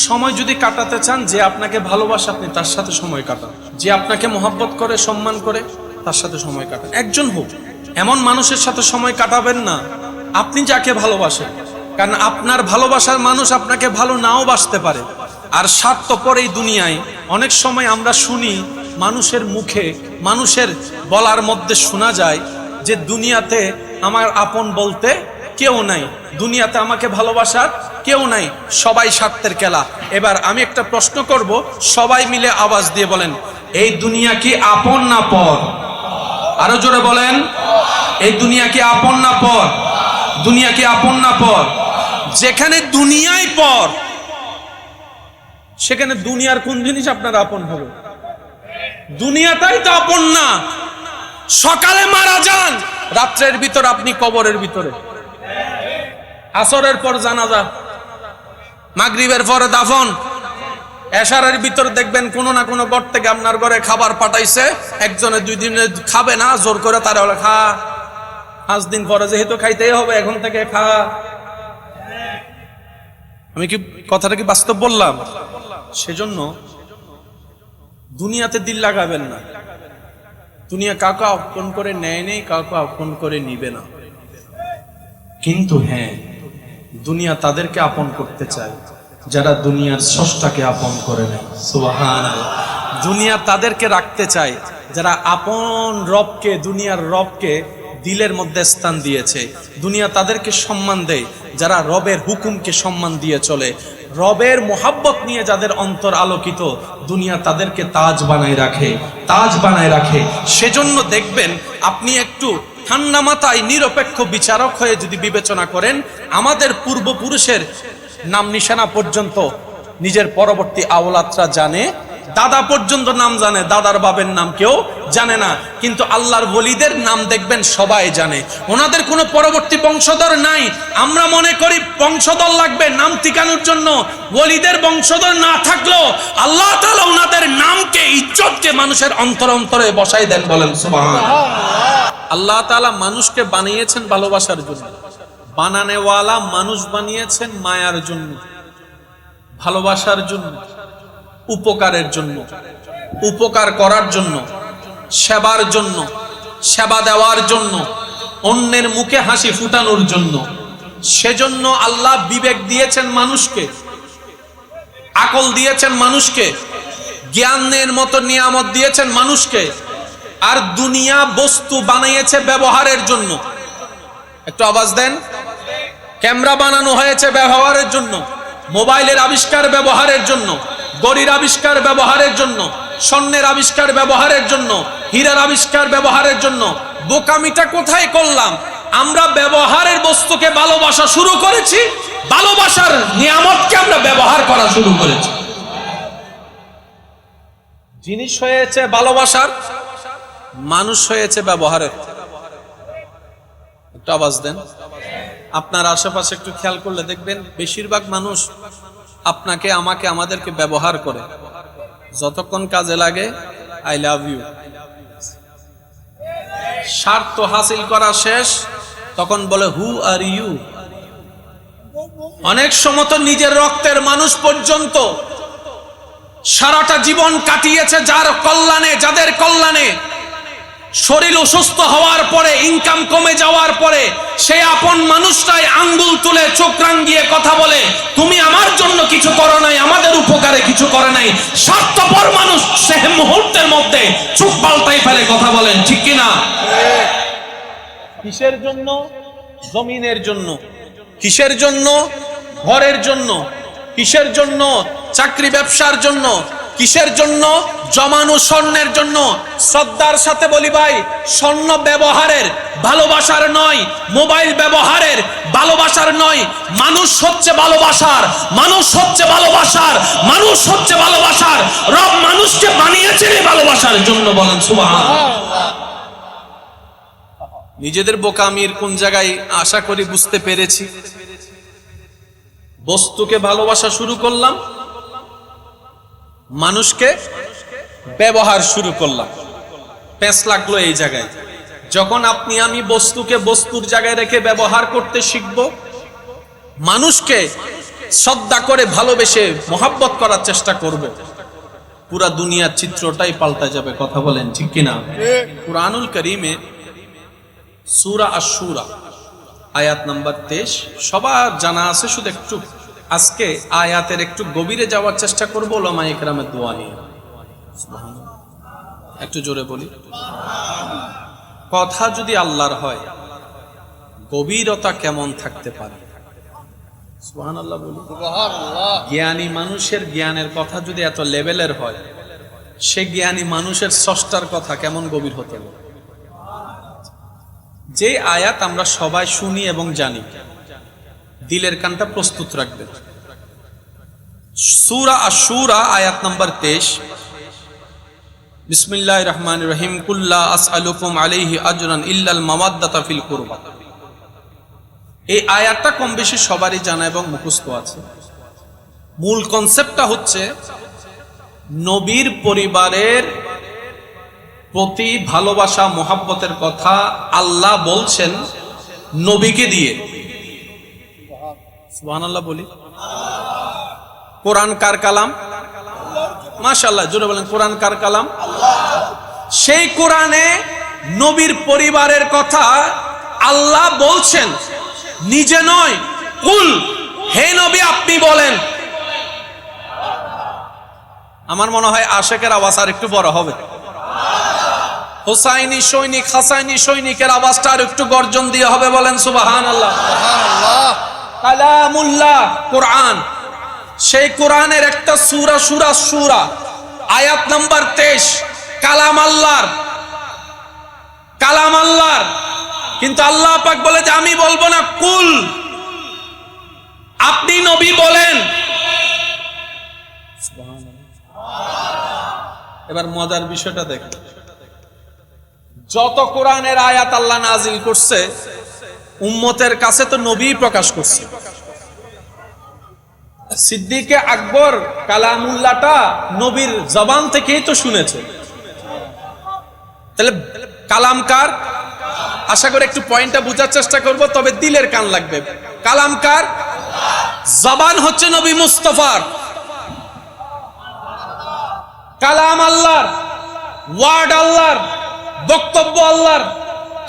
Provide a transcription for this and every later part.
সময় যদি কাটাতে চান, যে আপনাকে ভালোবাসে আপনি তার সাথে সময় কাটান, যে আপনাকে মহব্বত করে সম্মান করে তার সাথে সময় কাটান। একজন হোক, এমন মানুষের সাথে সময় কাটাবেন না আপনি যাকে ভালোবাসেন, কারণ আপনার ভালোবাসার মানুষ আপনাকে ভালো নাও বাসতে পারে। আর স্বার্থপর এই দুনিয়ায় অনেক সময় আমরা শুনি, মানুষের মুখে, মানুষের বলার মধ্যে শোনা যায় যে দুনিয়াতে আমার আপন বলতে কেউ নাই, দুনিয়াতে আমাকে ভালোবাসার কেউ নাই, সবাই স্বার্থের খেলা। এবার আমি একটা প্রশ্ন করব, সবাই মিলে আওয়াজ দিয়ে বলেন, এই দুনিয়া কি আপন না পর? আরো জোরে বলেন, এই দুনিয়া কি আপন না পর? দুনিয়া কি আপন না পর? যেখানে দুনিয়ায় পর, সেখানে দুনিয়ার কোন জিনিস আপনার আপন হবে? দুনিয়াটাই তো আপন না। সকালে মারা যান, রাত্রের ভিতর আপনি কবরের ভিতরে। আসরের পর জানাজা, মাগরিবের পরে দাফন, এশারের ভিতর দেখবেন কোনো না কোনো ঘর থেকে আপনার ঘরে খাবার পাঠাইছে, একজনে 2 দিনে খাবে না, জোর করে তারা বলে খা, 5 দিন পরে যেহেতু খাইতেই হবে এখন থেকে খা। আমি কি কথাটা কি বাস্তব বললাম? সেজন্য দুনিয়াতে দিল লাগাবেন না। দুনিয়া কাউকে আপন করে নেয় নেই, কাউকে আপন করে নিবে না। কিন্তু হ্যাঁ, দুনিয়া তাদেরকে আপন করতে চায় যারা দুনিয়ার স্রষ্টাকে আপন করে নেয়। সুবহানাল্লাহ। দুনিয়া তাদেরকে রাখতে চায় যারা আপন রবকে, দুনিয়ার রবকে দিলের মধ্যে স্থান দিয়েছে। দুনিয়া তাদেরকে সম্মান দেয় যারা রবের হুকুমকে সম্মান দিয়ে চলে। রবের মোহাব্বত নিয়ে যাদের অন্তর আলোকিত, দুনিয়া তাদেরকে তাজ বানায় রাখে, তাজ বানায় রাখে। সেজন্য দেখবেন, আপনি একটু ঠান্ডা মাথায় নিরপেক্ষ বিচারক হয়ে যদি বিবেচনা করেন, আমাদের পূর্বপুরুষের নাম নিশানা পর্যন্ত নিজের পরবর্তী আওলাদরা জানে, দাদা পর্যন্ত নাম জানে, দাদার বাবের নাম কেউ জানে না। কিন্তু আল্লাহর ওলিদের নাম দেখবেন সবাই জানে, ওনাদের কোনো পরবর্তী বংশধর নাই। আমরা মনে করি বংশধর লাগবে নাম টিকানোর জন্য, ওলিদের বংশধর না থাকলেও আল্লাহ তাআলা ওনাদের নামকে, ইজ্জতকে মানুষের অন্তর অন্তরে বসাই দেন। বলেন সুবহানাল্লাহ। আল্লাহ তাআলা মানুষকে বানিয়েছেন ভালোবাসার জন্য, বানানেওয়ালা মানুষ বানিয়েছেন মায়ার জন্য, ভালোবাসার জন্য, উপকারের জন্য, উপকার করার জন্য, সেবার জন্য, সেবা দেওয়ার জন্য, অন্যের মুখে হাসি ফুটানোর জন্য। সেজন্য আল্লাহ বিবেক দিয়েছেন মানুষকে, আকল দিয়েছেন মানুষকে, জ্ঞানের মতো নিয়ামত দিয়েছেন মানুষকে। আর দুনিয়া বস্তু বানিয়েছে ব্যবহারের জন্য। একটু আওয়াজ দেন। ক্যামেরা বানানো হয়েছে ব্যবহারের জন্য, মোবাইলের আবিষ্কার ব্যবহারের জন্য, গড়ির আবিষ্কার ব্যবহারের জন্য, স্বর্ণের আবিষ্কার ব্যবহারের জন্য, হীরার আবিষ্কার ব্যবহারের জন্য। বোকামিটা কোথায় করলাম? আমরা ব্যবহারের বস্তুকে ভালোবাসা শুরু করেছি, ভালোবাসার নিয়ামতকে আমরা ব্যবহার করা শুরু করেছি। জিনিস হয়েছে ভালোবাসার, মানুষ হয়েছে ব্যবহারের। একটু আওয়াজ দেন। আপনার আশেপাশে একটু খেয়াল করলে দেখবেন, বেশিরভাগ মানুষ আপনাকে, আমাকে, আমাদেরকে ব্যবহার করে। যতক্ষণ কাজে লাগে আই লাভ ইউ, স্বার্থ হাসিল করা শেষ, তখন বলে হু আর ইউ। অনেক সময় তো নিজের রক্তের মানুষ পর্যন্ত সারাটা জীবন কাটিয়েছে যার কল্যাণে, যাদের কল্যাণে। শরীর অসুস্থ হওয়ার পরে, ইনকাম কমে যাওয়ার পরে, সেই আপন মানুষটাই আঙ্গুল তুলে চোখ রাঙিয়ে কথা বলে, তুমি আমার জন্য কিছু করো নাই, আমাদের উপকারে কিছু করে নাই। স্বার্থপর মানুষ সে মুহূর্তের মধ্যে চোখ পাল্টাই ফেলে। কথা বলেন ঠিক কিনা? কিসের জন্য? জমিনের জন্য। কিসের জন্য? ঘরের জন্য। কিসের জন্য? চাকরি ব্যবসার জন্য। কিসের জন্য? জমানো স্বর্ণের জন্য। শ্রদ্ধার সাথে বলি ভাই, স্বর্ণ ব্যবহারের, ভালোবাসার নয়। মোবাইল ব্যবহারের, ভালোবাসার নয়। মানুষ হচ্ছে ভালোবাসার, মানুষ হচ্ছে ভালোবাসার, মানুষ হচ্ছে ভালোবাসার। রব মানুষকে বানিয়েছেন এই ভালোবাসার জন্য। বলেন সুবহানাল্লাহ। নিজেদের বোকামির কোন জায়গায় আশা করি বুঝতে পেরেছি। বস্তুকে ভালোবাসা শুরু করলাম, মানুষকে ব্যবহার শুরু করলাম। পেঁচ লাগলো এই জায়গায়। যখন আপনি আমি বস্তুকে বস্তুর জায়গায় রেখে ব্যবহার করতে শিখব, মানুষকে শ্রদ্ধা করে ভালোবেসে মহাব্বত করার চেষ্টা করব, পুরা দুনিয়ার চিত্রটাই পাল্টা যাবে। কথা বলেন ঠিক কিনা? কুরআনুল কারীমে সূরা আশ-শূরা আয়াত নাম্বার 23 সবার জানা আছে, শুধু একটু আজকে আয়াতের একটু গভীরে যাওয়ার চেষ্টা করব উলামায়ে কেরামের দোয়া নিয়ে। একটু জোরে বলি, কথা যদি আল্লাহর হয় গভীরতা কেমন থাকতে পারে? সুবহানাল্লাহ বলি। জ্ঞানী মানুষের জ্ঞানের কথা যদি এত লেভেলের হয়, সে জ্ঞানী মানুষের স্রষ্টার কথা কেমন গভীর হতে পারে? যে আয়াত আমরা সবাই শুনি এবং জানি, দিলের কানটা প্রস্তুত রাখবেন। সূরা আশ-শূরা আয়াত নাম্বার 23, বিসমিল্লাহির রহমানির রহিম, কুল্লা আসআলুকুম আলাইহি আজরান ইল্লাল মাওয়াদ্দাতা ফিল কুরবা। এই আয়াতটা কম বেশি সবারই জানা এবং মুখস্থ আছে। মূল কনসেপ্টটা হচ্ছে নবীর পরিবারের প্রতি ভালোবাসা মোহাব্বতের কথা আল্লাহ বলছেন নবীকে দিয়ে। সুবহানাল্লাহ বলি। কোরআন কার কালাম? মাশাআল্লাহ, জোরে বলেন কোরআন কার কালাম? সেই কোরআনে নবীর পরিবারের কথা আল্লাহ বলছেন, নিজে নয়। কুল, হে নবী আপনি বলেন। আমার মনে হয় আশেকের আওয়াজ আর একটু বড় হবে। হোসাইনি সৈনিক, হাসাইনি সৈনিকের আওয়াজটা আর একটু গর্জন দিয়ে হবে। বলেন সুবহানাল্লাহ। কালামুল্লাহ কোরআন, সেই কোরআনের একটা সূরা সূরা সূরা আয়াত নাম্বার 23 কালাম আল্লাহর, কালাম আল্লাহর। কিন্তু আল্লাহ পাক বলে যে আমি বলবো না, কুল আপনি নবী বলেন। এবার মজার বিষয়টা দেখুন, যত কোরআনের আয়াত আল্লাহ নাজিল করছে উম্মতের কাছে তো নবী প্রকাশ করছে। সিদ্দিকে আকবর কালামুল্লাহটা নবীর জবান থেকেই তো শুনেছে। তাহলে কালাম কার? আশা করি একটু পয়েন্টটা বোঝার চেষ্টা করব, তবে দিলের কান লাগবে। কালাম কার? জবান হচ্ছে নবী মুস্তাফার, কালাম আল্লাহর, ওয়ার্ড আল্লাহর, বক্তব্য আল্লাহর,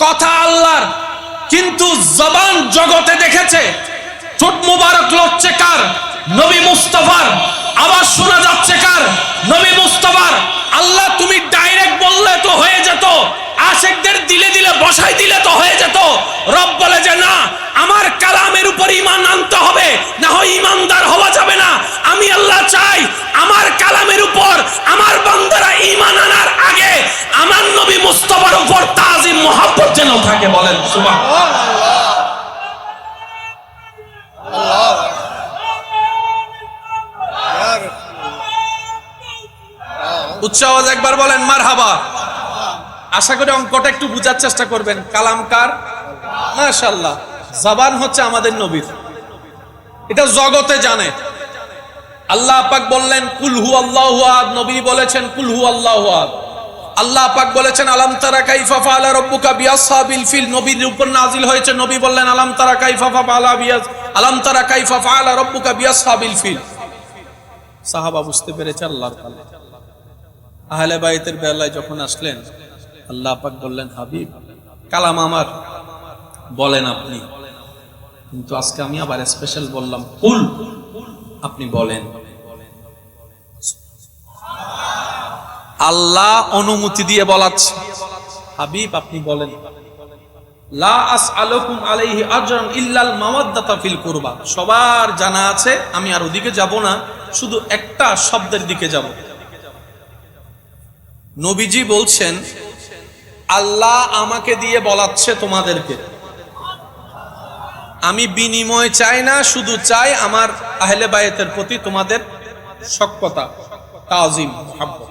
কথা আল্লাহর। কিন্তু জবান জগতে দেখেছে ঠোঁট মুবারক লড়ছে কার? নবী মুস্তাফার। আওয়াজ শোনা যাচ্ছে কার? নবী মুস্তাফার। আল্লাহ তুমি ডাইরেক্ট বললে তো হয়ে যেত, আশিকদের দিলে দিলে বসাই দিলে তো হয়ে যেত। রব বলে যে না, আমার কালামের উপর ঈমান আনতে হবে, না হয় ঈমানদার হওয়া যাবে না। আমি আল্লাহ চাই আমার কালামের উপর আমার বান্দারা ঈমান আনার আগে আমার নবী মুস্তাফার উপর তাজিম মুহাব্বত যেন থাকে। বলেন সুবহানাল্লাহ। উচ্চ আওয়াজ একবার বলেন মারহাবা। আশা করি অঙ্কটা একটু বুঝার চেষ্টা করবেন। কালাম কার? মাশাআল্লাহ। জবান হচ্ছে আমাদের নবীর, এটা জগতে জানে। আল্লাহ পাক বললেন কুল হু আল্লাহু আহাদ, নবী বলেছেন কুল হু আল্লাহু আহাদ। আল্লাহ পাক বলেছেন আলাম তারা কাইফা ফাআলা রাব্বুকা বিআসহাবিল ফিল, নবীর উপর নাজিল হয়েছে। নবী বললেন আলাম তারা কাইফা ফাআলা রাব্বুকা বিআসহাবিল ফিল। সাহাবা বুঝতে পেরেছে আল্লাহর কালাম। আহলে বাইতের বেলায় যখন আসলেন, আল্লাহ পাক বললেন হাবিব কালাম আমার, বলেন আপনি। কিন্তু আজকে আমি আবার স্পেশাল বললাম কুল, আপনি বলেন। আল্লাহ অনুমতি দিয়ে বলাচ্ছে হাবিব আপনি বলেন। লা আসআলুকুম আলাইহি আজরান ইল্লাল মাওয়াদ্দাতা ফিল কুরবা। সবার জানা আছে, আমি আর ওদিকে যাব না, শুধু একটা শব্দের দিকে যাব। নবীজি বলছেন আল্লাহ আমাকে দিয়ে বলাচ্ছে তোমাদেরকে, আমি বিনিময় চাই না, শুধু চাই আমার আহলে বায়তের প্রতি তোমাদের সখ্যতা, তাজিম, মুহাব্বত।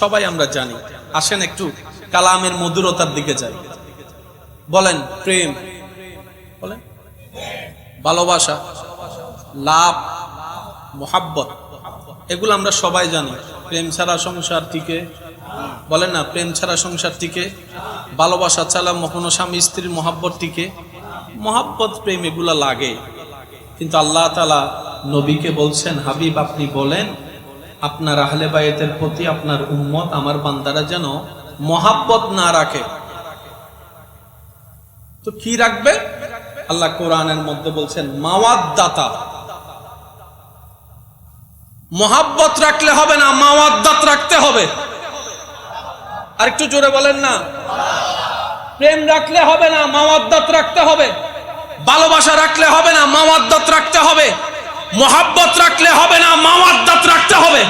সবাই আমরা জানি। আসেন একটু কালামের মধুরতার দিকে যাই। বলেন প্রেম, বলেন ভালোবাসা, লাভ, মুহাব্বত, এগুলো আমরা সবাই জানি। প্রেম ছাড়া সংসার টিকে? বলেন না, প্রেম ছাড়া সংসার টিকে? ভালোবাসা ছাড়া কোনো স্বামী স্ত্রীর মহাব্বত টিকে? মহাব্বত প্রেম এগুলা লাগে, কিন্তু আল্লাহ তাআলা নবীকে বলছেন, হাবিব আপনি বলেন আপনার আহলে বায়াতের প্রতি আপনার উম্মত আমার বান্দারা যেন মহাব্বত না রাখে। তো কি রাখবে? আল্লাহ কোরআনের মধ্যে বলছেন মাওয়াদ্দাতা। মহাব্বত রাখলে হবে না, মাওয়াদ্দাত রাখতে হবে। আর একটু জোরে বলেন না। প্রেম রাখলে হবে না, মাওয়াদ্দাত রাখতে হবে। ভালোবাসা রাখলে হবে না, মাওয়াদ্দাত রাখতে হবে। মহাব্বত রাখলে হবে না, মাওয়াদ্দাত রাখতে হবে।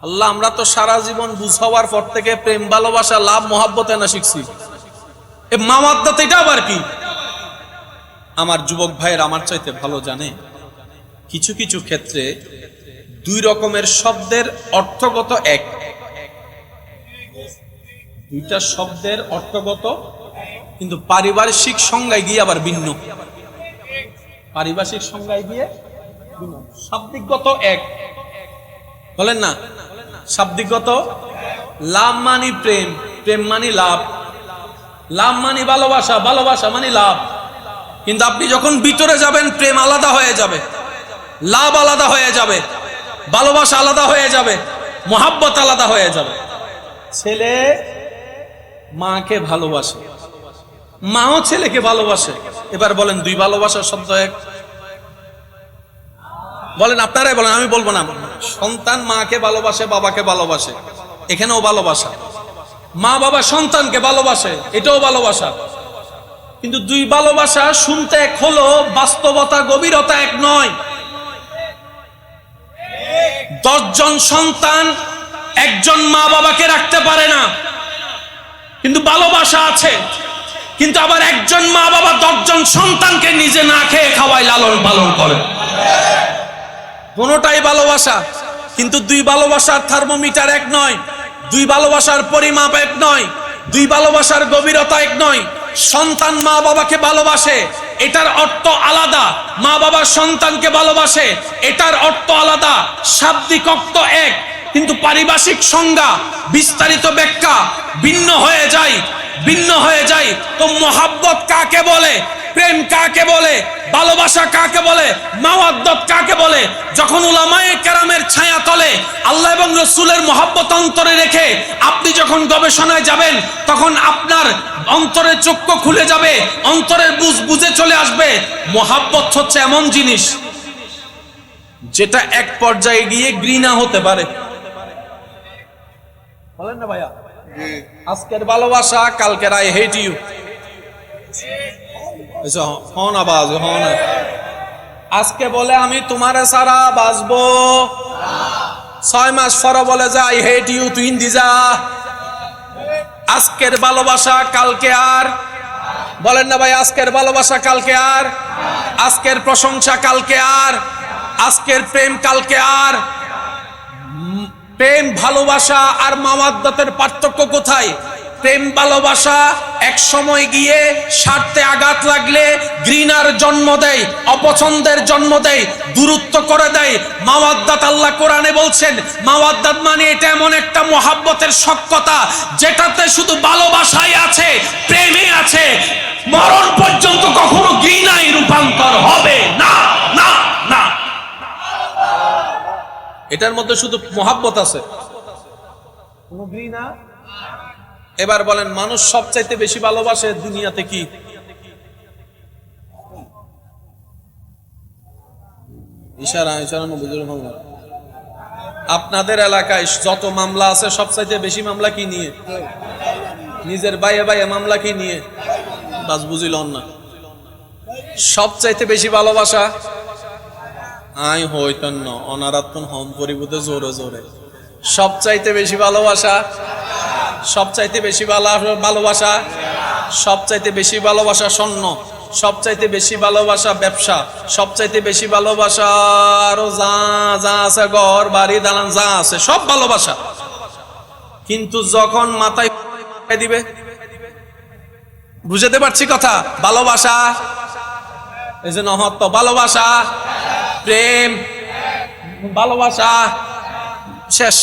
আল্লাহ, আমরা তো সারা জীবন বুঝ হওয়ার পর থেকে প্রেম ভালোবাসা লাভ মহাব্বতে না শিখছি। এ মাওয়াদ্দাত এটা আবার কি? আমার যুবক ভাইয়ের আমার চাইতে ভালো জানে, কিছু কিছু ক্ষেত্রে দুই রকমের শব্দের অর্থগত এক, দুইটা শব্দের অর্থগত কিন্তু পারিপার্শ্বিক সংজ্ঞায় গিয়ে আবার ভিন্ন। পারিপার্শ্বিক সংজ্ঞায় গিয়ে ভিন্ন। শাব্দিকগত এক, বলেন না। শাব্দিকগত লাভ মানি প্রেম, প্রেম মানি লাভ, লাভ মানি ভালোবাসা, ভালোবাসা মানি লাভ। কিন্তু আপনি যখন ভিতরে যাবেন প্রেম আলাদা হয়ে যাবে, লাভ আলাদা হয়ে যাবে, ভালোবাসা আলাদা হয়ে যাবে, মহাব্বত আলাদা হয়ে যাবে। ছেলে মাকে ভালোবাসে, মাও ছেলেকে ভালোবাসে। এবার বলেন দুই ভালোবাসার শব্দ এক? বলেন, আপনারাই বলেন, আমি বলবো না। সন্তান মাকে ভালোবাসে, বাবাকে ভালোবাসে, এখানেও ভালোবাসা। মা বাবা সন্তানকে ভালোবাসে, এটাও ভালোবাসা। কিন্তু দুই ভালোবাসা শুনতে এক হলো, বাস্তবতা গভীরতা এক নয়। 10 জন সন্তান একজন মা বাবাকে রাখতে পারে না, কিন্তু ভালোবাসা আছে। কিন্তু আবার একজন মা বাবা 10 জন সন্তানকে নিজে না খেয়ে খাওয়ায়, লালন পালন করে। কোনটাই ভালোবাসা, কিন্তু দুই ভালোবাসার থার্মোমিটার এক নয়, দুই ভালোবাসার পরিমাপ এক নয়, দুই ভালোবাসার গভীরতা এক নয়। সন্তান মা বাবাকে ভালোবাসে, এটার অর্থ আলাদা। মা বাবা সন্তানকে ভালোবাসে, এটার অর্থ আলাদা। শাব্দিক অর্থ এক, কিন্তু পারিভাষিক সংজ্ঞা, বিস্তারিত ব্যাখ্যা ভিন্ন হয়ে যায়, ভিন্ন হয়ে যায়। তো মহাব্বত কাকে বলে, প্রেম কাকে বলে, ভালোবাসা কাকে বলে, মাওয়াদ্দাত কাকে বলে? যখন উলামায়ে কেরামের ছায়া তলে আল্লাহ এবং রাসূলের মহব্বত অন্তরে রেখে আপনি যখন গবেষণায় যাবেন, তখন আপনার অন্তরের চক্ষু খুলে যাবে, অন্তরের বুঝ বুঝে চলে আসবে। মহব্বত হচ্ছে এমন জিনিস যেটা এক পর্যায়ে গিয়ে ঘৃণা হতে পারে। বলেন না ভাইয়া? আজকের ভালোবাসা, কালকের আই হেট ইউ। আজকে বলে আমি তোমারে সারা বাঁচবো, 6 মাস পরে বলে যে আই হেট ইউ, তুই হিন্দি যা। আজকের ভালোবাসা কালকে আর, বলেন না ভাই? আজকের ভালোবাসা কালকে আর, আজকের প্রশংসা কালকে আর, আজকের প্রেম কালকে আর। প্রেম ভালোবাসা আর মাওয়াদ্দাতের পার্থক্য কোথায়? প্রেম ভালোবাসা এক সময় গিয়ে স্বার্থে আঘাত লাগলে ঘৃণার জন্ম দেয়, অপছন্দের জন্ম দেয়, দূরত্ব করে দেয়। মাওয়াদ্দাত, আল্লাহ কোরআনে বলছেন, মাওয়াদ্দাত মানে এটা এমন একটা মহাব্বতের সখ্যতা যেটাতে শুধু ভালোবাসাই আছে, প্রেমে আছে, মরণ পর্যন্ত কখনো ঘৃণায় রূপান্তর হবে না, না, না। এটার মধ্যে শুধু মহাব্বত আছে, কোনো ঘৃণা। এবার বলেন, মানুষ সবচাইতে বেশি ভালোবাসে দুনিয়াতে কি? ইশারা ইশারা বুঝুন। আপনাদের এলাকায় যত মামলা আছে সবচাইতে বেশি মামলা কি নিয়ে? নিজের বাইয়ে বাইয়ে মামলা কি নিয়ে? বাস বুঝিল না। সবচাইতে বেশি ভালোবাসা আই হইতেন না, অনারাত্মন হম পরিবুতে জোরে জোরে। সবচাইতে বেশি ভালোবাসা, সবচাইতে বেশি ভালোবাসা, সবচাইতে বেশি ভালোবাসা স্বর্ণ, সবচাইতে বেশি ভালোবাসা ব্যবসা, সবচাইতে বেশি ভালোবাসা আরো যা যা আছে, ঘর বাড়ি দালান যা আছে সব ভালোবাসা। কিন্তু যখন মাথায় দিবে, বুঝতে পারছি কথা? ভালোবাসা, এই যে নহত্ব, ভালোবাসা, প্রেম, ভালোবাসা শেষ।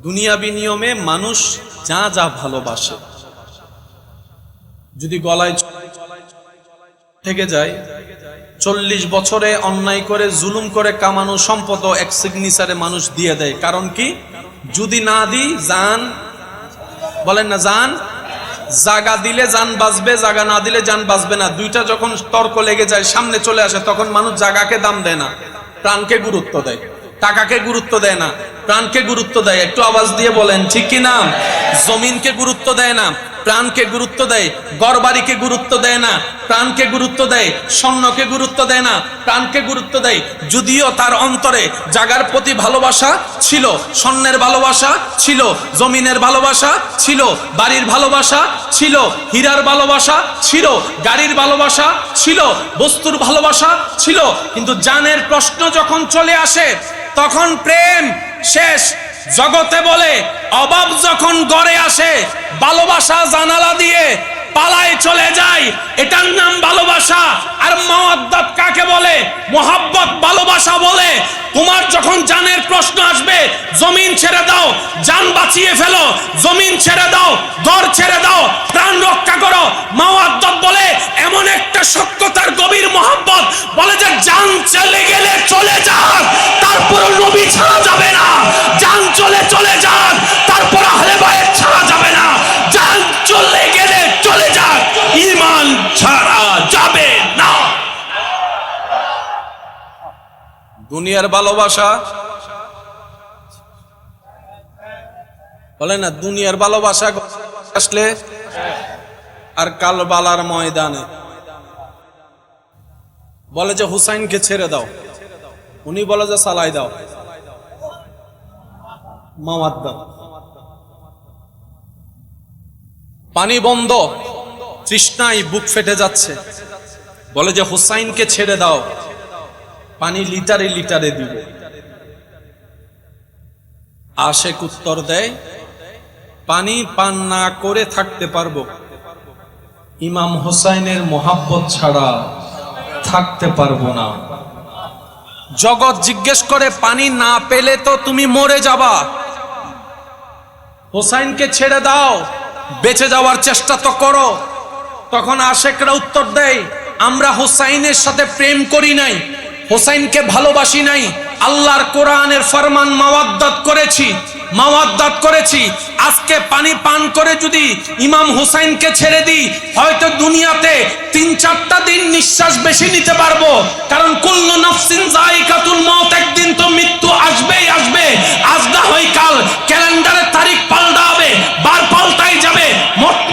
দুনিয়াবি নিয়মে মানুষ যা যা ভালোবাসে, যদি গলায় থেকে যায়। 40 বছরে অন্যায় করে জুলুম করে কামানো সম্পদ এক সিগনেচারে মানুষ দিয়ে দেয়। কারণ কি? যদি না দিই জান, বলেন না, জান, জাগা দিলে জান বাঁচবে, জাগা না দিলে জান বাঁচবে না। দুইটা যখন তর্ক লেগে যায়, সামনে চলে আসে, তখন মানুষ জাগাকে দাম দেয় না, প্রাণকে গুরুত্ব দেয়। টাকাকে গুরুত্ব দেয় না, প্রাণকে গুরুত্ব দেয়। একটু আওয়াজ দিয়ে বলেন ঠিক কি না? জমিনকে গুরুত্ব দেয় না, প্রাণকে গুরুত্ব দেয়। ঘরবাড়িকে গুরুত্ব দেয় না, প্রাণকে গুরুত্ব দেয়। স্বর্ণকে গুরুত্ব দেয় না, প্রাণকে গুরুত্ব দেয়। যদিও তার অন্তরে জাগার প্রতি ভালোবাসা ছিল, স্বর্ণের ভালোবাসা ছিল, জমিনের ভালোবাসা ছিল, বাড়ির ভালোবাসা ছিল, হীরার ভালোবাসা ছিল, গাড়ির ভালোবাসা ছিল, বস্তুর ভালোবাসা ছিল। কিন্তু জানের প্রশ্ন যখন চলে আসে, তখন প্রেম শেষ। জগতে বলে অভাব যখন গড়ে আসে, ভালোবাসা জানালা দিয়ে পালায় চলে যায়, এটার নাম ভালোবাসা। আর মাওয়াদ্দাত কাকে বলে? মোহাব্বত ভালোবাসা বলে। তোমার যখন জানের প্রশ্ন আসবে, জমিন ছেড়ে দাও, জান বাঁচিয়ে ফেলো, জমিন ছেড়ে দাও, ঘর ছেড়ে দাও, প্রাণ রক্ষা করো। মাওয়াদ্দাত বলে এমন একটা সত্যতার গভীর মোহাব্বত, বলে যে জান চলে গেলে চলে যাক, তারপর নবী ছাড়া যাবে না। জান চলে যাক, তারপর আহলে বাইত ছাড়া যাবে না। জান চলে গেলে চলে যাক, ঈমান ছাড়া যাবে না। দুনিয়ার ভালোবাসা, বলে না, দুনিয়ার ভালোবাসা আসলে আর কারবালার ময়দানে বলে যে হুসাইনকে ছেড়ে দাও, উনি বলে যে সালাই দাও। মাওয়াদ্দাত, পানি বন্ধ, তৃষ্ণায় বুক ফেটে যাচ্ছে, বলে যে হুসাইনকে ছেড়ে দাও, পানি লিটারে লিটারে দিব। আশেক উত্তর দেয়, পানি পান না করে থাকতে পারবো, ইমাম হুসাইনের মোহাব্বত ছাড়া থাকতে পারবো না। জগৎ জিজ্ঞেস করে, পানি না পেলে তো তুমি মরে যাবা, হুসাইনকে ছেড়ে দাও, বেঁচে যাওয়ার চেষ্টা তো করো। তখন আশেকরা উত্তর দেয়, আমরা হুসাইনের সাথে প্রেম করি নাই, হুসাইনকে ভালোবাসি নাই, আল্লাহর কোরআনের ফরমান মাওয়াদ্দাত করেছি। আজকে পানি পান করে যদি ইমাম হুসাইনকে ছেড়ে দিই, হয়তো দুনিয়াতে 3-4টা দিন নিঃশ্বাস বেশি নিতে পারবো। কারণ কুল্লু নাফসিন যায়িকাতুল মউত, একদিন তো মৃত্যু আসবেই আসবে। আজ না হয় কাল ক্যালেন্ডারের তারিখ পাল্টাবে, বার পাল্টাই যাবে,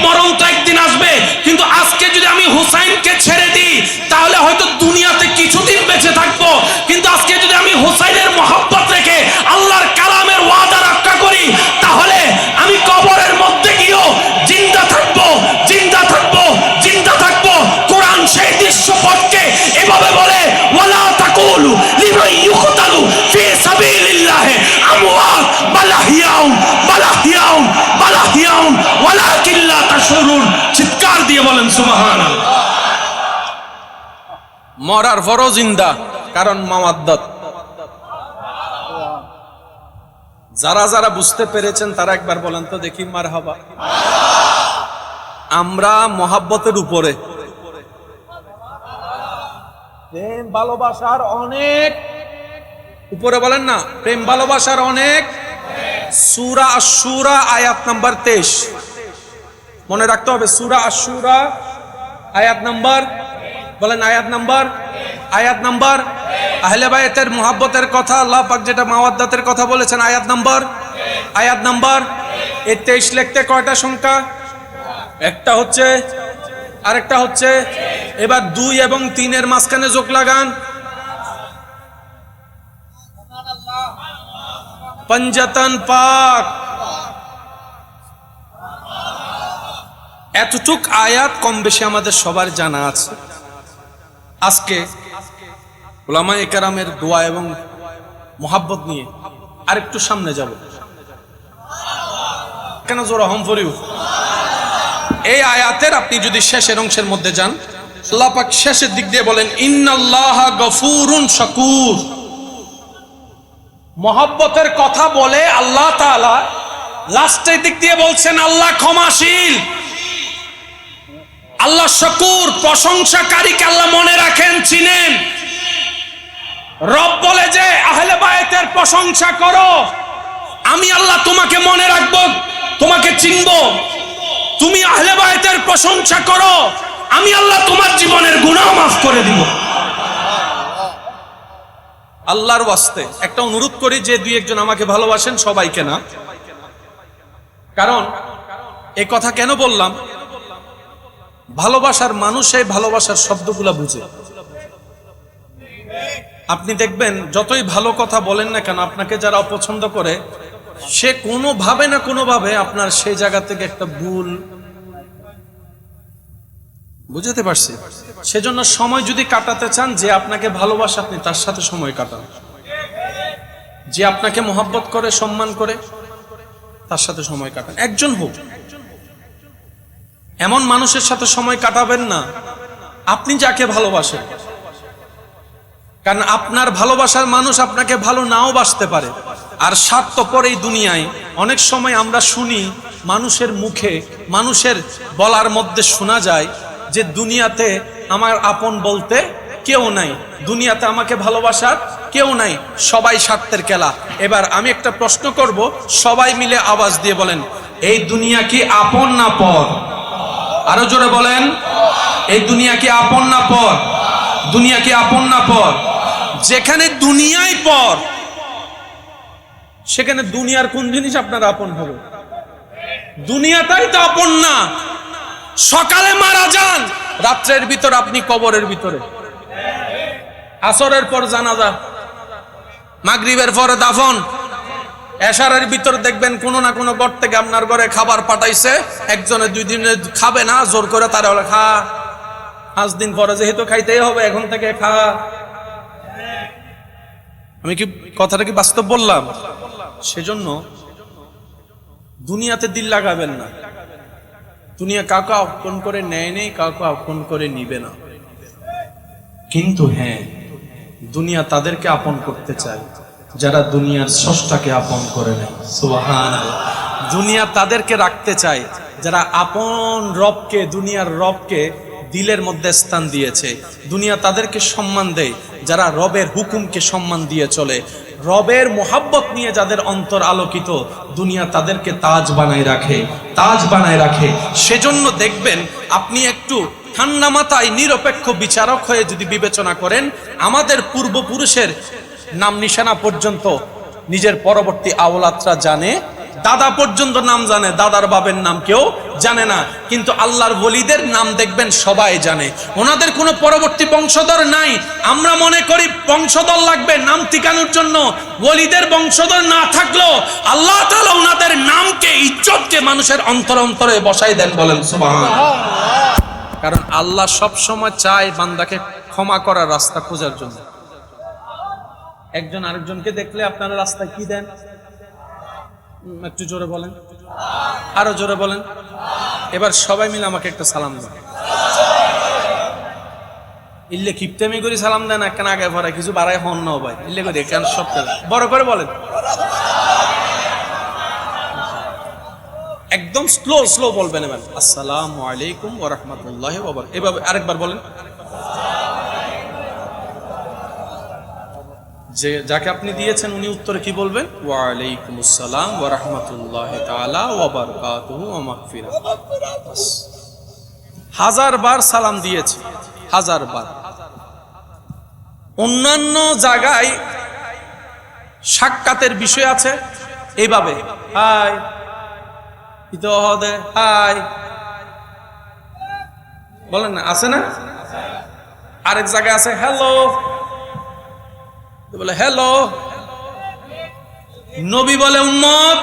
মরণ তো একদিন আসবে। কিন্তু আজকে যদি আমি হুসাইনকে ছেড়ে দিই, তাহলে হয়তো দুনিয়াতে কিছুদিন বেঁচে থাকবো। কিন্তু আজকে যদি আমি হুসাইনের মোহাব্বত রেখে আল্লাহর কালামের ওয়াদা রক্ষা করি, তাহলে আমি কবরের মধ্যে গিয়েও জিন্দা থাকবো, জিন্দা থাকবো, জিন্দা থাকবো। কোরআন সেই দৃশ্যপটকে এভাবে বলে, ওয়ালা তাকুলু লিমান ইউকতালু ফি সাবিলিল্লাহ আমওয়াত বাল আহইয়াউন বাল আহইয়াউন বাল আহইয়াউন ওয়ালাকিন লা তাশউরুন। চিৎকার দিয়ে বলেন সুবহানাল্লাহ। মরার পরও জিন্দা, কারণ মাওয়াদ্দাত। যারা যারা বুঝতে পেরেছেন তারা একবার বলেন তো দেখি মারহাবা। আমরা মোহাব্বতের উপরে, প্রেম ভালোবাসার অনেক উপরে, বলেন না, প্রেম ভালোবাসার অনেক। সূরা আশ-শূরা আয়াত নাম্বার 23, মনে রাখতে হবে। সূরা আশ-শূরা আয়াত নাম্বার, বলেন আয়াত নাম্বার আহলে বাইতের মুহাব্বতের কথা আল্লাহ পাক যেটা মাওয়াদ্দাতের কথা বলেছেন, আয়াত নাম্বার। এই 23 লিখতে কয়টা সংখ্যা? একটা হচ্ছে, আরেকটা হচ্ছে। এবার 2 এবং 3 এর মাঝখানে যোগ লাগান, পঞ্জাতন পাক। এতটুক আয়াত কম বেশি আমাদের সবার জানা আছে। আজকে উলামায়ে কেরামের দোয়া এবং মোহাব্বত নিয়ে আরেকটু সামনে যাব। কেন জোরা হম ফর ইউ। এই আয়াতের আপনি যদি শেষের অংশের মধ্যে যান, আল্লাহ পাক শেষের দিক দিয়ে বলেন, ইন্নাল্লাহা গফুরুন শাকুর। মোহাব্বতের কথা বলে আল্লাহ তাআলা লাস্টের দিক দিয়ে বলছেন, আল্লাহ ক্ষমাশীল। আল্লাহ শুকর, প্রশংসাকারীকে আল্লাহ মনে রাখেন, চিনেন। রব বলে যে আহলে বায়তের প্রশংসা করো, আমি আল্লাহ তোমাকে মনে রাখবো, তোমাকে চিনবো। তুমি আহলে বায়তের প্রশংসা করো, আমি আল্লাহ তোমার জীবনের গুনাহ মাফ করে দিব। আল্লাহর ওয়াস্তে একটা অনুরোধ করি যে দুই একজন আমাকে ভালোবাসেন, সবাইকে না। কারণ এই কথা কেন বললাম, ভালোবাসার মানুষ এই ভালোবাসার শব্দগুলা বুঝে। আপনি দেখবেন যতই ভালো কথা বলেন না কেন, আপনাকে যারা অপছন্দ করে, সে কোনোভাবে না কোনোভাবে আপনার সেই জায়গা থেকে একটা ভুল বুঝতে পারছি। সেজন্য সময় যদি কাটাতে চান, যে আপনাকে ভালোবাসে আপনি তার সাথে সময় কাটান, যে আপনাকে মহব্বত করে, সম্মান করে, তার সাথে সময় কাটান। একজন হোক, এমন মানুষের সাথে সময় কাটাবেন না আপনি যাকে ভালোবাসেন। কারণ আপনার ভালোবাসার মানুষ আপনাকে ভালো নাও বাসতে পারে। আর স্বার্থপর এই দুনিয়ায় অনেক সময় আমরা শুনি, মানুষের মুখে, মানুষের বলার মধ্যে শোনা যায় যে দুনিয়াতে আমার আপন বলতে কেউ নাই, দুনিয়াতে আমাকে ভালোবাসার কেউ নাই, সবাই স্বার্থের খেলা। এবার আমি একটা প্রশ্ন করব, সবাই মিলে আওয়াজ দিয়ে বলেন, এই দুনিয়া কি আপন না পর? আরো জোরে বলেন, এই দুনিয়া কি আপন না পর? দুনিয়া কি আপন না পর? যেখানে দুনিয়াই পর, সেখানে দুনিয়ার কোন জিনিস আপনার আপন হবে? দুনিয়াটাই তো আপন না। সকালে মারা যান, রাত্রের ভিতর আপনি কবরের ভিতরে। আসরের পর জানাজা, মাগরিবের পরে দাফন, এশারের ভিতর দেখবেন কোন না কোন ঘর থেকে আপনার ঘরে খাবার পাঠাইছে, একজনে দুই দিনে খাবে না, জোর করে তারা বলে খা, 5 দিন পরে যেহেতু খাইতেই হবে এখন থেকে খা। আমি কি কথাটা কি বাস্তব বললাম? সেজন্য দুনিয়াতে দিল লাগাবেন না। দুনিয়া কাউকে আপন করে নেয় নেই, কাউকে আপন করে নিবে না। কিন্তু হ্যাঁ, দুনিয়া তাদেরকে আপন করতে চায় যারা দুনিয়ার স্রষ্টাকে আপন করে নেয়। সুবহানাল্লাহ। দুনিয়া তাদেরকে রাখতে চায় যারা আপন রবকে, দুনিয়ার রবকে দিলের মধ্যে স্থান দিয়েছে। দুনিয়া তাদেরকে সম্মান দেয় যারা রবের হুকুমকে সম্মান দিয়ে চলে। রবের মোহাব্বত নিয়ে যাদের অন্তর আলোকিত, দুনিয়া তাদেরকে তাজ বানায় রাখে, তাজ বানায় রাখে। সেজন্য দেখবেন, আপনি একটু ঠান্ডা মাথায় নিরপেক্ষ বিচারক হয়ে যদি বিবেচনা করেন, আমাদের পূর্বপুরুষের নাম নিশানা পর্যন্ত নিজের পরবর্তী আওলাদরা জানে, দাদা পর্যন্ত নাম জানে, দাদার বাবের নাম কেউ জানে না। কিন্তু আল্লাহর ওলিদের নাম দেখবেন সবাই জানে, ওনাদের কোনো পরবর্তী বংশধর নাই। আমরা মনে করি বংশধর লাগবে নাম ঠিকানোর জন্য, ওলিদের বংশধর না থাকলেও আল্লাহ তাআলা ওনাদের নামকে, ইজ্জতকে মানুষের অন্তর অন্তরে বসাই দেন। বলেন সুবহানাল্লাহ। কারণ আল্লাহ সব সময় চায় বান্দাকে ক্ষমা করার রাস্তা খোঁজার জন্য। একজন আরেকজনকে দেখলে আপনারা রাস্তায় কি দেন? একটু জোরে বলেন, আরো জোরে বলেন। এবার সবাই মিলে আমাকে একটা সালাম দেন। ইল্লে কিপতেমি করে সালাম দেন, একখান আগে ভরা কিছু বাড়াই হন না ভাই, ইল্লে করে কেন সব বড় করে বলেন, একদম স্লো স্লো বলবেন। এবার আসসালামু আলাইকুম ওয়া রাহমাতুল্লাহি ওয়া বারাকাতুহু। এভাবে আরেকবার বলেন। যে যাকে আপনি দিয়েছেন উনি উত্তরে কি বলবেন? ওয়া আলাইকুমুস সালাম ওয়া রাহমাতুল্লাহি তাআলা ওয়া বারাকাতুহু ওয়া মাগফিরাতুহু। 1000 বার সালাম দিয়েছে, 1000 বার। অন্যান্য জায়গায় সাক্ষাতের বিষয় আছে এইভাবে, হাই ইতোহদে, হাই বলেন না, আছে না? আরেক জায়গায় আছে হ্যালো, বলে হ্যালো। নবী বলে উম্মত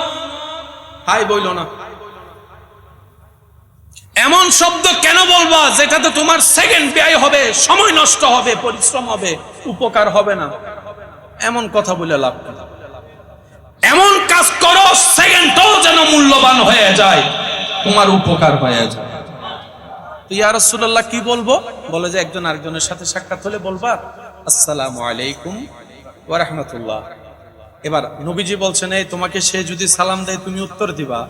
হাই বইল না। এমন শব্দ কেন বলবা যেটাতে তোমার সেকেন্ড ব্যয় হবে, সময় নষ্ট হবে, পরিশ্রম হবে, উপকার হবে না? এমন কথা বলে লাভ নেই। এমন কাজ করো সেকেন্ডও যেন মূল্যবান হয়ে যায়, তোমার উপকার হয়ে যায়। ইয়া রাসূলুল্লাহ কি বলবো? বলে যে একজন আরেকজনের সাথে সাক্ষাৎ হলে বলবা আসসালামু আলাইকুম ওয়া রাহমাতুল্লাহ। এবার নবীজি বলছেন, এই তোমাকে সে যদি সালাম দেয় তুমি উত্তর দিবা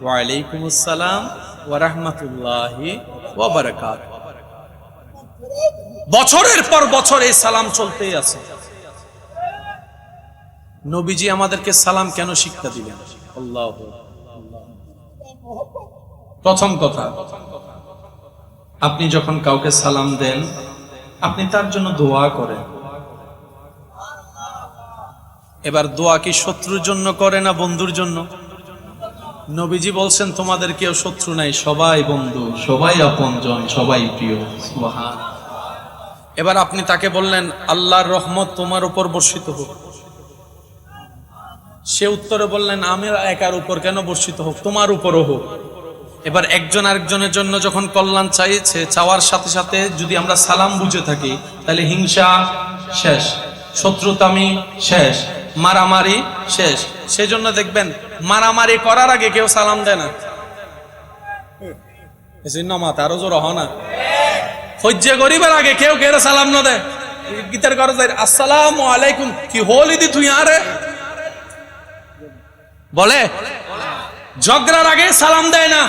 ওয়া আলাইকুমুস সালাম ওয়া রাহমাতুল্লাহি ওয়া বারাকাতুহু। বছরের পর বছর এই সালাম চলতেই আছে। নবীজি আমাদেরকে সালাম কেন শিক্ষা দিলেন? আল্লাহু আকবার। প্রথম কথা, আপনি যখন কাউকে সালাম দেন, আপনি তার জন্য দোয়া করেন। এবার দোয়া কি শত্রুর জন্য করে না বন্ধুর জন্য? নবীজি বলছেন তোমাদের কেউ শত্রু নাই, সবাই বন্ধু, সবাই আপনজন, সবাই প্রিয়। সুবহান। এবার আপনি তাকে বললেন আল্লাহর রহমত তোমার উপর বর্ষিত হোক। সে উত্তরে বললেন আমি একার উপর কেন বর্ষিত হোক, তোমার উপরও হোক। এবার একজন আরেকজনের জন্য যখন কল্যাণ চাইছে, চাওয়ার সাথে সাথে যদি আমরা সালাম বুঝে থাকি, তাহলে হিংসা শেষ, শত্রুতামি শেষ, মারামারি শেষ। সেজন্য দেখবেন মারামারি করার আগে কেউ সালাম দেয় না। মাথা আরো জোর হ না, সহ্য করিবার আগে কেউ কেউ সালাম না দেয়। গীতার ঘরে যাই আসসালামু আলাইকুম, কি হলি দি তুই আরে বলে। ঝগড়ার আগে সালাম দেয় না,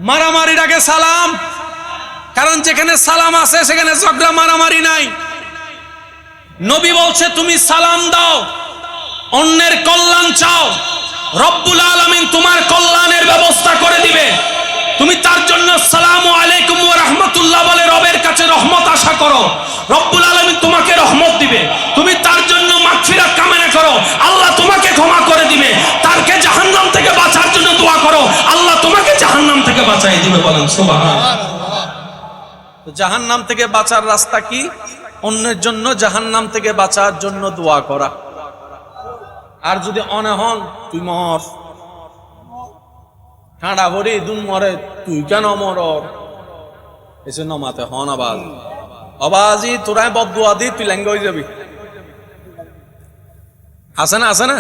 মারামারির আগে সালাম। কারণ যেখানে সালাম আছে সেখানে ঝগড়া মারামারি নাই। নবী বলছে তুমি সালাম দাও, অন্যের কল্যাণ চাও, রব্বুল আলামিন তোমার কল্যাণের ব্যবস্থা করে দিবে। তুমি তার জন্য আসসালামু আলাইকুম ওয়া রাহমাতুল্লাহ বলে রবের কাছে রহমত আশা করো, রব্বুল আলামিন তোমাকে রহমত দিবে। তুমি তার জন্য মাগফিরাত কামনা করো, আল্লাহ তোমাকে ক্ষমা করে দিবে। তারকে জাহান্নাম থেকে বাঁচার জন্য দোয়া করো, আল্লাহ তোমাকে জাহান্নাম থেকে বাঁচিয়ে দিবে। বলেন সুবহানাল্লাহ। তো জাহান্নাম থেকে বাঁচার রাস্তা কি? অন্যের জন্য জাহান্নাম থেকে বাঁচার জন্য দোয়া করা। আর যদি অনহন তুই মর, ঠান্ডা ভরি দুন মরে, তুই কেন মর, এসে নমাতে হন আবাজ আবাজি তোরাই বদদুয়া দি তুই ল্যাঙ্গ হয়ে যাবি। আছে না, আছে না,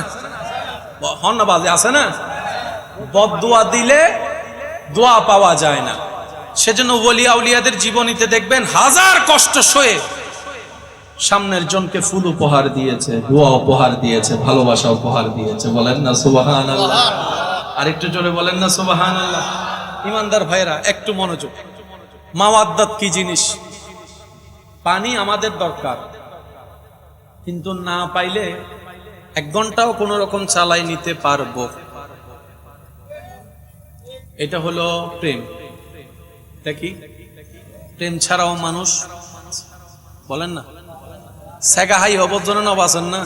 হন না বাজে, আছে না। বদদুয়া দিলে দোয়া পাওয়া যায় না। সেজন্য ওলি আউলিয়াদের জীবনীতে দেখবেন হাজার কষ্ট সয়ে সামনের জনকে ফুল উপহার দিয়েছে, দোয়া উপহার দিয়েছে, ভালোবাসা উপহার দিয়েছে। বলেন না সুবহানাল্লাহ। আরেকটু জোরে বলেন না সুবহানাল্লাহ। ইমানদার ভাইরা একটু মনোযোগ। মাওয়াদ্দাত কি জিনিস? পানি আমাদের দরকার, কিন্তু না পাইলে 1 ঘন্টাও কোন রকম চালাই নিতে পারবো। এটা হলো প্রেম। এটা কি? প্রেম ছাড়াও মানুষ, বলেন না, সেগা হাই হবার জন্য বাঁচেন না,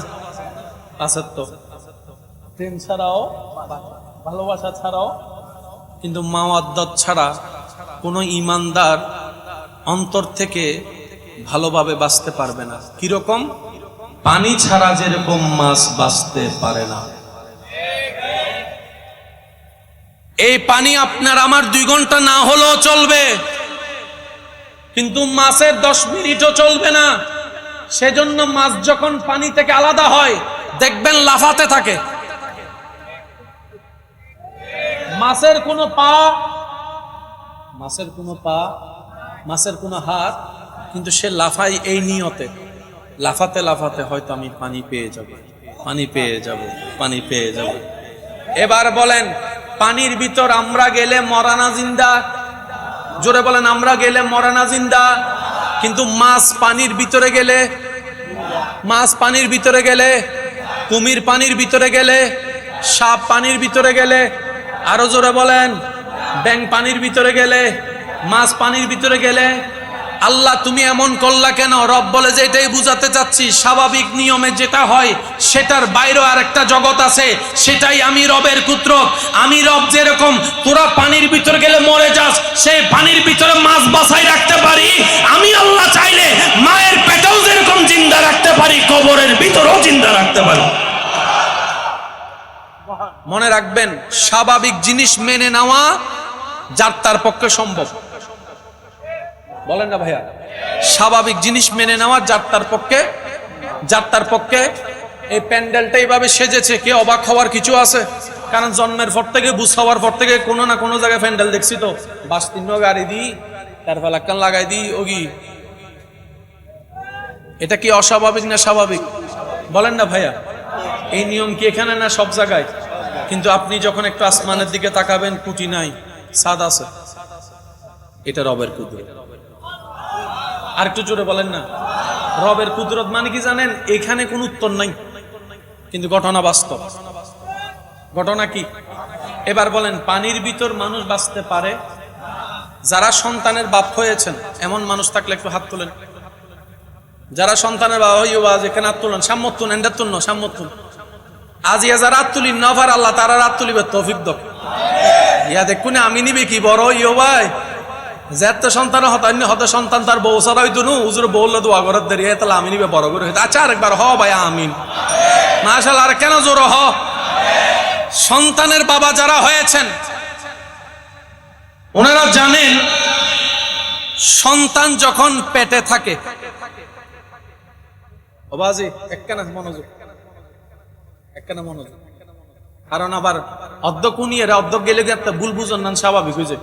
বাঁচেন তো। প্রেম ছাড়াও, ভালোবাসা ছাড়াও, কিন্তু মাওয়াদ্দাত ছাড়া কোনো ইমানদার অন্তর থেকে ভালোভাবে বাঁচতে পারবে না। কিরকম? পানি ছাড়া যেরকম মাছ বাঁচতে পারে না। এই পানি আপনার আমার 2 ঘন্টা না হলেও চলবে, কিন্তু মাছের 10 মিনিটও চলবে না। সেজন্য মাছ যখন পানি থেকে আলাদা হয় দেখবেন লাফাতে থাকে। মাছের কোনো পা, মাছের কোনো পা, মাছের কোনো হাত, কিন্তু সে লাফাই এই নিয়তে, লাফাতে লাফাতে হয়তো আমি পানি পেয়ে যাব, পানি পেয়ে যাব, পানি পেয়ে যাব। এবার বলেন পানির ভিতর আমরা গেলে মরানা জিন্দা? জোরে বলেন আমরা গেলে মরানা জিন্দা। কিন্তু মাছ পানির ভিতরে গেলে, মাছ পানির ভিতরে গেলে, কুমির পানির ভিতরে গেলে, সাপ পানির ভিতরে গেলে, আরো জোরে বলেন ব্যাঙ পানির ভিতরে গেলে, মাছ পানির ভিতরে গেলে, আল্লাহ তুমি এমন করলা কেন? রব বলে যে এটাই বুঝাতে চাচ্ছি, স্বাভাবিক নিয়মে যেটা হয় সেটার বাইরে আর একটা জগৎ আছে, সেটাই আমি রবের কুদরত। আমি রব যেরকম তোরা পানির ভিতরে গেলে মরে যাস, সেই পানির ভিতরে মাছ বাঁচাই রাখতে পারি। আমি আল্লাহ চাইলে মায়ের পেটেও যেরকম জিন্দা রাখতে পারি, কবরের ভিতরেও জিন্দা রাখতে পারি। মনে রাখবেন স্বাভাবিক জিনিস মেনে নেওয়া যার তার পক্ষে সম্ভব। বলেন না ভাইয়া, স্বাভাবিক জিনিস মেনে নেওয়া যার তার পক্ষে, যার তার পক্ষে। এই প্যান্ডেলটা এইভাবে সেজেছে, কে অবাক হওয়ার কিছু আছে? কারণ জন্মের পর থেকে, বুঝ হওয়ার পর থেকে কোনো না কোনো জায়গায় প্যান্ডেল দেখছি তো, বাস 3 গাড়ি দিই, তার ফালাক্কান লাগাই দিই, ওগি। এটা কি অস্বাভাবিক না স্বাভাবিক? বলেন না ভাইয়া। এই নিয়ম কি এখানে না সব জায়গায়? কিন্তু আপনি যখন একটু আসমানের দিকে তাকাবেন, কুটি নাই, ছাদ আছে। এটা রবের কুদরত। আর একটু জোরে বলেন না, রবের কুদরত মানে কি জানেন? এখানে কোনো উত্তর নাই, কিন্তু ঘটনা বাস্তব। ঘটনা কি? এবার বলেন, পানির ভিতর মানুষ বাঁচতে পারে? যারা সন্তানের বাপ হয়েছেন এমন মানুষ থাকলে একটু হাত তোলেন। যারা সন্তানের বাবা হইও আজ এখানে হাত তুলেন, সাম্মতুন এন্ডার তুলন সাম্মতুন। আজ ইয়া যারা হাত তুলি নভার আল্লাহ তারা হাত তুলিবে তৌফিক দক। ইয়া দেখুন আমি নিবে কি বড় ইয়ো ভাই, যার তো সন্তান হতান্য হত সন্তান তার বউ সারা হইতো নু হুজুর বললে দোয়া করার দেরি তাহলে আমি নিবে বড় করে হইতো। আচ্ছা আরেকবার হ ভাই আমিন মাশাআল্লাহ। আর কেন জোর হ? সন্তানের বাবা যারা হয়েছেন ওনারা জানেন সন্তান যখন পেটে থাকে, ও বাজি একখানা মনোযোগ, একখানা মনোযোগ, কারণ আবার অর্ধকুনিয়ে অর্ধ গেলে একটা ভুল বুঝন না স্বাভাবিক হয়ে যায়।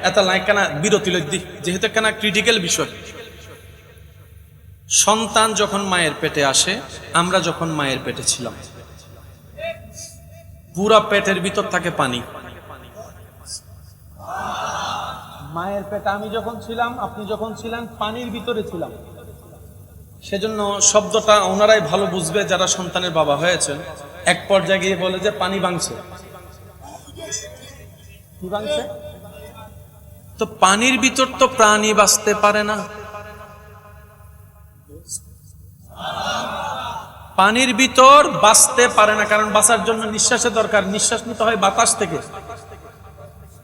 এত লাইকানা বিরতি লই যেহেতু একখানা ক্রিটিক্যাল বিষয়। সন্তান যখন মায়ের পেটে আসে, আমরা যখন মায়ের পেটে ছিলাম পুরা পেটের ভিতর থাকে পানি। মায়ের পেটে আমি যখন ছিলাম, আপনি যখন ছিলেন, পানির ভিতরে ছিলাম। সেজন্য শব্দটা ওনারাই ভালো বুঝবে যারা সন্তানের বাবা হয়েছেন। এক পর্যায়ে গিয়ে বলে যে পানি ভাঙছে। কি ভাঙছে? তো পানির ভিতর তো প্রাণী বাঁচতে পারে না। পানির ভিতর বাঁচতে পারে না, কারণ বাঁচার জন্য নিঃশ্বাসের দরকার, নিঃশ্বাস নিতে হয় বাতাস থেকে।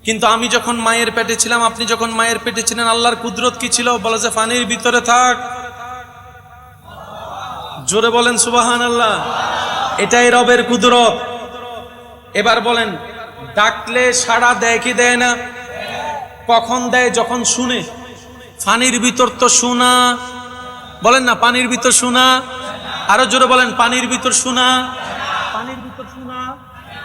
কিন্তু আমি যখন মায়ের পেটে ছিলাম, আপনি যখন মায়ের পেটে ছিলেন, আল্লাহর কুদরত কি ছিল? বলে যে পানির ভিতরে থাক। জোরে বলেন সুবহানাল্লাহ। এটাই রবের কুদরত। এবার বলেন, ডাকলে সাড়া দেয় কি দেয় না? কখন দেয়? যখন শুনে। পানির ভিতর তো শোনা, বলেন না পানির ভিতর শোনা। আরো জোরে বলেন, পানির ভিতর শোনা। পানির ভিতর শোনা।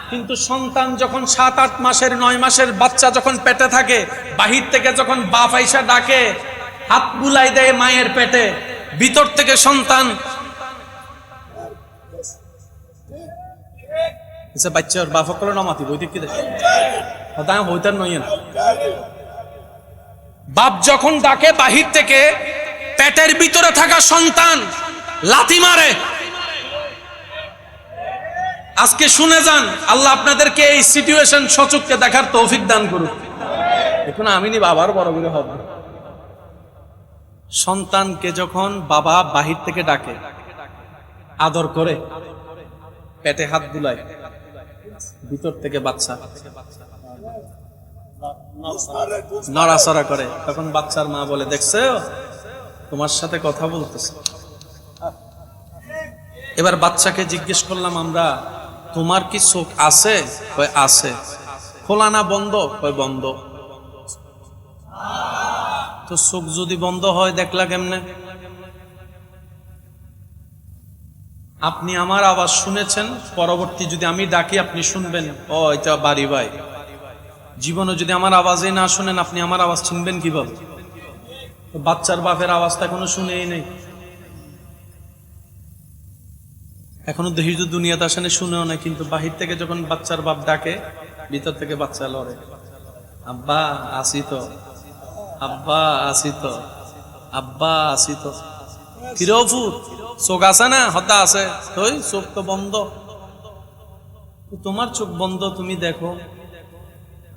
কিন্তু সন্তান যখন 7-8 মাসের 9 মাসের বাচ্চা যখন পেটে থাকে, বাহির থেকে যখন বাপ আইসা ডাকে, হাত বুলাই দেয় মায়ের পেটে, ভিতর থেকে সন্তান বাচ্চার বাপ সকলে নামাতি বই দেখি হইতার নইয়েন। বাপ যখন ডাকে বাহির থেকে, পেটের ভিতরে থাকা সন্তান লাথি মারে। আজকে শুনে যান, আল্লাহ আপনাদেরকে এই সিচুয়েশন সচক্ষে দেখার তৌফিক দান করুন। এখন আমি নি বাবার বড় করে হবে। সন্তানকে যখন বাবা বাহির থেকে ডাকে, আদর করে, পেটে হাত বুলায়, ভিতর থেকে বাচ্চা নড়াচড়া করে, তখন বাচ্চার মা বলে, দেখছো তোমার সাথে কথা বলতেছে। এবার বাচ্চাকে জিজ্ঞেস করলাম আমরা, তোমার কি চোখ আছে? কয় আছে। খোলা না বন্ধ? কয় বন্ধ। তো চোখ যদি বন্ধ হয় দেখলা কেমনে? আপনি আমার আওয়াজ শুনেছেন, পরবর্তী যদি আমি ডাকি আপনি শুনবেন, ও এটা বাড়ি ভাই। জীবনে যদি আমার আওয়াজে না শুনেন, আপনি আমার আওয়াজ চিনবেন কিভাবে? বাচ্চার বাপের আওয়াজটা এখনো শুনেই নেই, এখনো দেহি দুনিয়াতে আসেনি, শুনেও না। কিন্তু বাহির থেকে যখন বাচ্চার বাপ ডাকে, ভিতর থেকে বাচ্চা লড়ে, আব্বা আসি তো, আব্বা আসি তো, আব্বা আসি তো। কিরফুর চোখ আছে না? হতা আছে। ওই চোখ তো বন্ধ। তোমার চোখ বন্ধ, তুমি দেখো,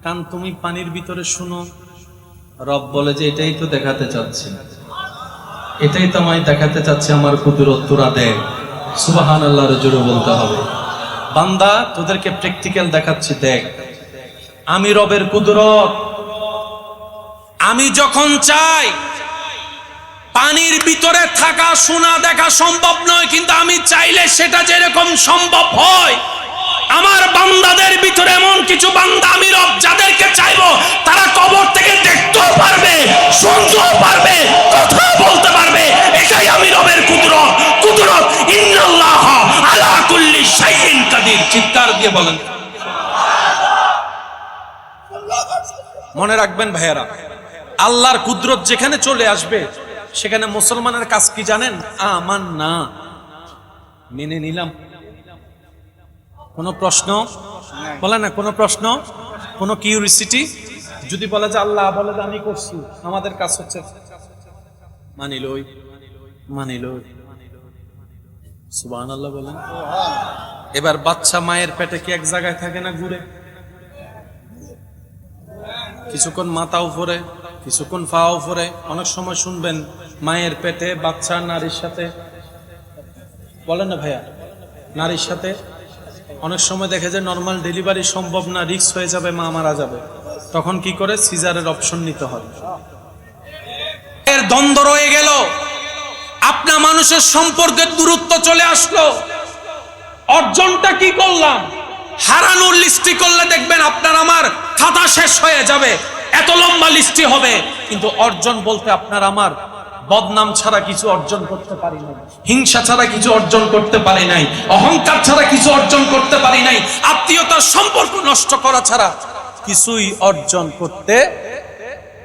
কারণ তুমি পানির ভিতরে শুনো। রব বলে যে এটাই তো দেখাতে চাচ্ছি, এটাই তো আমায় দেখাতে চাচ্ছে আমার কুদরত, তোরা দেখ। সুবহানাল্লাহর জোরে বলতে হবে, বান্দা তোদেরকে প্র্যাকটিক্যাল দেখাচ্ছি, দেখ আমি রবের কুদরত। আমি যখন চাই, পানির ভিতরে থাকা শোনা দেখা সম্ভব নয়, কিন্তু আমি চাইলে সেটা যেরকম সম্ভব হয়। আমার বান্দাদের ভিতরে এমন কিছু বান্দা আমি রব যাদেরকে চাইবো, তারা কবর থেকে দেখতেও পারবে, শুনতেও পারবে, কথা বলতে পারবে। এটাই আমি রবের কুদরত। কুদরত ইন্নাল্লাহ আলা কুল্লি শাইইন কাদির। চিৎকার দিয়ে বলেন। মনে রাখবেন ভাইয়েরা, আল্লাহর কুদরত যেখানে চলে আসবে, সেখানে মুসলমানের কাজ কি জানেন? আমান্না, মেনে নিলাম। কোন প্রশ্ন বলে না? কোন প্রশ্ন, কোন কিউরিসিটি? যদি বলে যে আল্লাহ বলে যে আমি করছি, আমাদের কাজ হচ্ছে মানিলই মানিলই, সুবহানাল্লাহ বলেন। এবার বাচ্চা মায়ের পেটে কি এক জায়গায় থাকে না, ঘুরে, কিছুক্ষণ মাথা উপরে, কিছুক্ষণ পা উপরে। অনেক সময় শুনবেন মায়ের পেটে বাচ্চা নারীর সাথে, বলেন না ভাইয়া, নারীর সাথে অনেক সময় দেখে যে নর্মাল ডেলিভারি সম্ভব না, রিস্ক হয়ে যাবে, মা মারা যাবে, তখন কি করে সিজারের অপশন নিতে হয়। এর দ্বন্দ্ব রয়ে গেল, আপনার মানুষের সম্পর্কের দূরত্ব চলে আসলো। অর্জনটা কি করলাম, হারানোর লিস্টি করলে দেখবেন আপনার আমার খাতা শেষ হয়ে যাবে, এত লম্বা লিস্টি হবে। কিন্তু অর্জন বলতে আপনার আমার বদনাম ছাড়া কিছু অর্জন করতে পারি নাই, হিংসা ছাড়া কিছু অর্জন করতে পারি নাই, অহংকার ছাড়া কিছু অর্জন করতে পারি নাই, আত্মীয়তার সম্পর্ক নষ্ট করা ছাড়া কিছুই অর্জন করতে।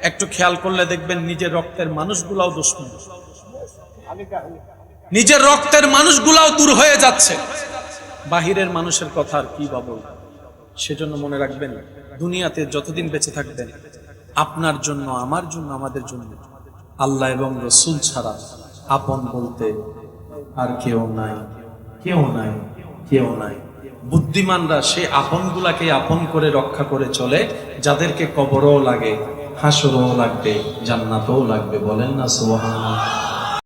একটু খেয়াল করলে দেখবেন নিজের রক্তের মানুষগুলাও দুশমন, নিজের রক্তের মানুষগুলাও দূর হয়ে যাচ্ছে, বাহিরের মানুষের কথা আর কি বলবো। সেজন্য মনে রাখবেন, দুনিয়াতে যতদিন বেঁচে থাকবেন, আপনার জন্য, আমার জন্য, আমাদের জন্য আল্লাহ এবং রসুল ছাড়া আপন বলতে আর কেউ নাই, কেউ নাই, কেউ নাই। বুদ্ধিমানরা সেই আপনগুলাকে আপন করে রক্ষা করে চলে, যাদেরকে কবরও লাগে, হাসরও লাগবে, জান্নাতও লাগবে। বলেন না সুবহানাল্লাহ।